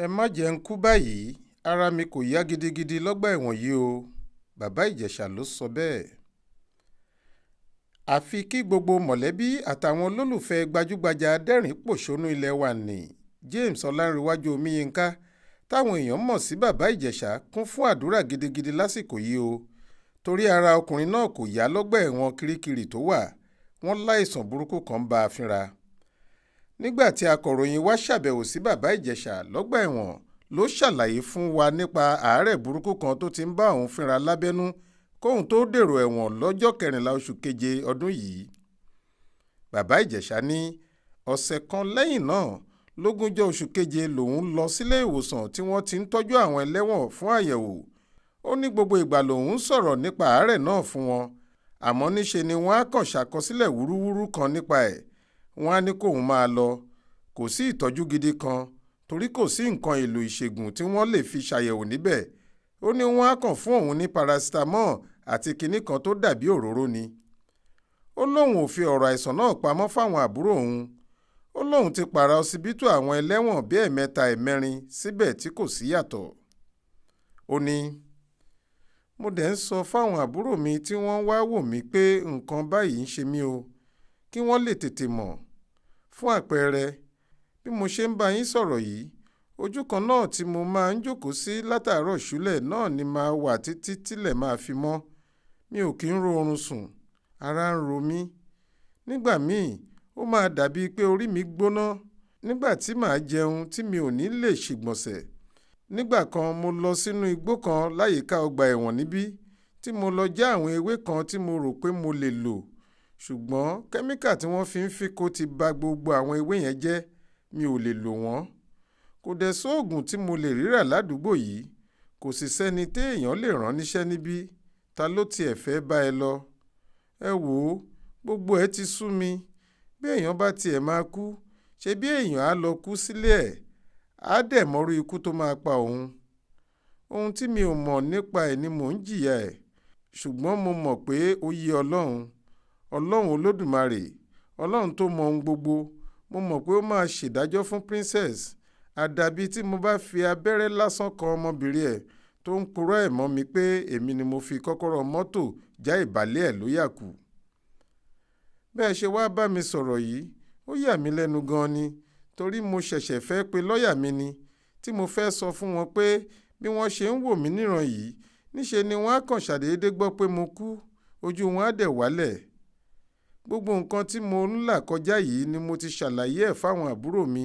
ẹ má jẹ́ ń kú báyìí, ara mi kò yá gidigidi lọ́gbà ẹ̀wọ̀n yìí o. Bàbá Ìjẹ̀ṣà ló sọ bẹ́ẹ̀. àfi kí gbogbo mọ̀lẹ́bí àtàwọn olólùfẹ́ gbajúgbajà adẹ́rìn-pòṣónú ilé wa ní James Ọlánrewájú Omiyinka táwọn èèyàn mọ̀ sí Bàbá Ìjẹ̀ṣà kún fún àdúrà gidigidi lásìkò yìí o, torí ara ọkùnrin náà kò yá lọ́gbà ẹ̀wọ̀n Kirikiri tó wà, wọ́n láìsàn burúkú kan bá a fínra. Nígbà tí akọ̀ròyìn wa ṣàbẹ̀wò sí Bàbá Ìjẹ̀ṣà lọ́gbà ẹ̀wọ̀n ló ṣàlàyé fún wa nípa àárẹ̀ burúkú kan tó ti ń bá òun fínra lábẹ́nú kóun tó dèrò ẹ̀wọ̀n lọ́jọ́ 14 oṣù keje ọdún yìí. Bàbá Ìjẹ̀ṣà ní ọ̀sẹ̀ kan lẹ́yìn náà 20 oṣù keje lòun lọ sílé ìwòsàn tí wọ́n ti ń tọ́jú àwọn ẹlẹ́wọ̀n fún àyẹ̀wò. Ó ní gbogbo ìgbà lòun sọ̀rọ̀ nípa àárẹ̀ náà fún wọn, àmọ́ níṣe ni wọ́n á kàn ṣàkọsílẹ̀ wúrúwúrú kan nípa ẹ̀. Wọ́n á ní kóun máa lọ, kò sí ìtọ́jú gidi kan torí kò sí nǹkan èlò ìṣègùn tí wọ́n lè fi ṣàyẹ̀wò níbẹ̀. Ó ní wọ́n á kàn fún òun ní paracetamol àti kinní kan tó dàbí òróró ni. Ó lóun ò fi ọ̀rọ̀ àìsàn náà pamọ́ fáwọn àbúrò òun. Ó lóun ti pààrà ọsibítù àwọn ẹlẹ́wọ̀n bí ẹ̀mẹ́ta ẹ̀mẹ́rin síbẹ̀ tí kò sí yàtọ̀. Ó ní mo dẹ̀ ń sọ fáwọn àbúrò mi tí wọ́n wá wò mí pé nǹkan báyìí ń ṣe mí o, kí wọ́n lè tètè mọ̀. Fún àpẹẹrẹ, bí mo ṣe ń bá yín sọ̀rọ̀ yìí, ojú kan náà tí mo máa ń jókòó sí látàárọ̀ ṣúlẹ̀ náà ni máa wà títí tílẹ̀ máa fi mọ́. Mi ò kí ń ro oorun sùn, ara ń ro mí. Nígbà míì ó máa dàbí pé orí mi gbóná nígbà tí màá jẹun tí mi ò ní lè ṣègbọ̀nsẹ̀. Nígbà kan mo lọ sínú igbó kan láyìíká ọgbà ẹ̀wọ̀n níbí tí mo lọ já àwọn ewé kan tí mo rò pé mo lè lò, ṣùgbọ́n kẹ́míkà tí wọ́n fi ń fínko ti bà gbogbo àwọn ewé yẹn jẹ́, mi ò lè lò wọ́n. Kò dẹ̀ sóògùn tí mo lè rírà ládùúgbò yìí, kò sì sẹ́ni téèyàn lè rán níṣẹ́ níbí, ta ló tiẹ̀ fẹ́ bá ẹ lọ? Ẹ wò ó, gbogbo ẹ ti sú mi. Bí èèyàn bá tiẹ̀ máa kú, ṣe bí èèyàn á lọ kú sílé ẹ̀, á dẹ̀ mọ́rú ikú tó máa pa òun. Ohun tí mi ò mọ̀ nípa ẹ̀ ni mò ń jìyà ẹ̀, ṣùgbọ́n mo mọ̀ pé ó yé Ọlọ́run Olódùmarè, Ọlọ́run tó mọ ohun gbogbo. Mo mọ̀ pé ó máa ṣèdájọ́ fún Princess. Àdàbí tí mo bá fi abẹ́rẹ́ lásán kan ọmọbìnrin ẹ̀ tó ń purọ́ ẹ̀ mọ́ mi pé èmi ni mo fi kọ́kọ́rọ́ mọ́tò já ìbàlẹ̀ ẹ̀ lóyà kù. Bẹ́ẹ̀ ṣe wá bá mi sọ̀rọ̀ yìí, ó yà mí lẹ́nu gan ni, torí mo ṣẹ̀ṣẹ̀ fẹ́ pe lọ́ọ̀yà mi ni, tí mo fẹ́ sọ fún wọn pé bí wọ́n ṣe ń wò mí níran yìí, níṣe ni wọ́n á kàn ṣàdédé gbọ́ pé mo kú, ojú wọn á dẹ̀ wálẹ̀. Gbogbo nǹkan tí mo ń là kọjá yìí ni mo ti ṣàlàyé ẹ̀ fáwọn àbúrò mi.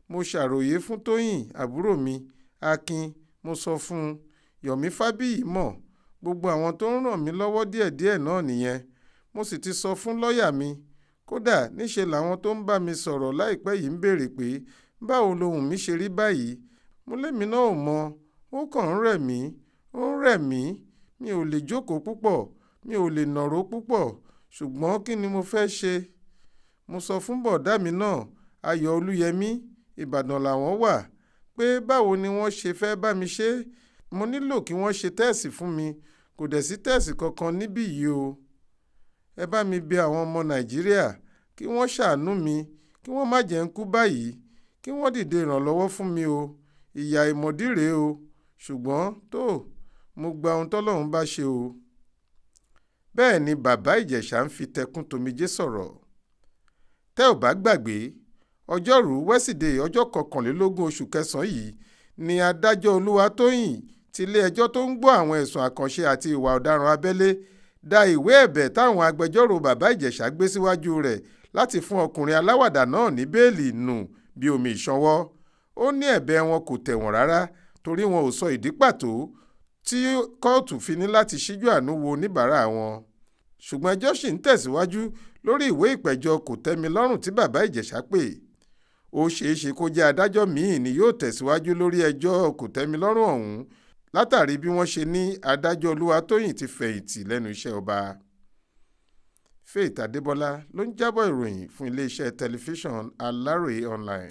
Mo ṣàròyé fún Tóyìn àbúrò mi, Akin, mo sọ fún un, Yọ̀mí Fábíyì mọ̀, gbogbo àwọn tó ń ràn mí lọ́wọ́ díẹ̀díẹ̀ náà nìyẹn. Mo sì ti sọ fún lọ́ọ̀yà mi. Kódà níṣe làwọn tó ń bá mi sọ̀rọ̀ láìpẹ́ yìí ń béèrè pé báwo lohùn mi ṣe rí báyìí. Mo lémi náà ò mọ̀, ó kàn ń rẹ̀ mí, mi ò lè jókòó púpọ̀, mi ò lè nàró púpọ̀, ṣùgbọ́n kí ni mo fẹ́ ṣe? Mo sọ fún bọ̀dá mi náà, Ayọ̀ Olúyẹmí, Ìbàdàn làwọn wà, pé báwo ni wọ́n ṣe fẹ́ bá mi ṣe? Mo nílò kí wọ́n ṣe tẹ́ẹ̀sì fún mi, kò dẹ̀ sí tẹ́ẹ̀sì kankan níbí yìí o. Ẹ bá mi bẹ̀ àwọn ọmọ Nàìjíríà kí wọ́n ṣàánú mi, kí wọ́n má jẹ́ ń kú báyìí, kí wọ́n dìde ìrànlọ́wọ́ fún mi o. Ìyà ìmọ̀dí rèé o, ṣùgbọ́n tó, mo gba ohun tọ́lọ́run bá ṣe o. Bẹ́ẹ̀ ni Bàbá Ìjẹ̀ṣà ń fi tẹkún tomijé sọ̀rọ̀. Tẹ́ ò bá gbàgbé, ọjọ́rùú wẹ́sídẹ̀ẹ́ ọjọ́ 21 oṣù kẹsàn-án yìí ni adájọ́ Olúwatóyìn ti ilé-ẹjọ́ tó ń gbọ́ àwọn ẹ̀sùn àkànṣe àti ìwà ọ̀daràn abẹ́lé da ìwé ẹ̀bẹ̀ táwọn agbẹjọ́rò Bàbá Ìjẹ̀ṣà gbé síwájú rẹ̀ láti fún ọkùnrin aláwàdà náà ní bẹ́ẹ̀lì nù bí omi ìṣanwọ́. Ó ní ẹ̀bẹ̀ wọn kò tẹ̀wọ̀n rárá torí wọn ò sọ ìdí pàtó tí kóòtù fi ní láti ṣíjú àánú wo oníbàárà wọn. Ṣùgbọ́n ẹjọ́ ṣì ń tẹ̀síwájú lórí ìwé ìpẹ̀jọ́ kòtẹ́milọ́rùn tí Bàbá Ìjẹ̀ṣà pè. Ó ṣeéṣe kó jẹ́ adájọ́ míì ni yóò tẹ̀síwájú lórí ẹjọ́ kòtẹ́milọ́rùn ọ̀hún látàrí bí wọ́n ṣe ní adájọ́ Olúwatóyìn ti fẹ̀yìntì lẹ́nu iṣẹ́ ọba. Faith Adébọ́lá ló ń jábọ̀ ìròyìn fún iléeṣẹ́ tẹlifíṣàn Aláròye online.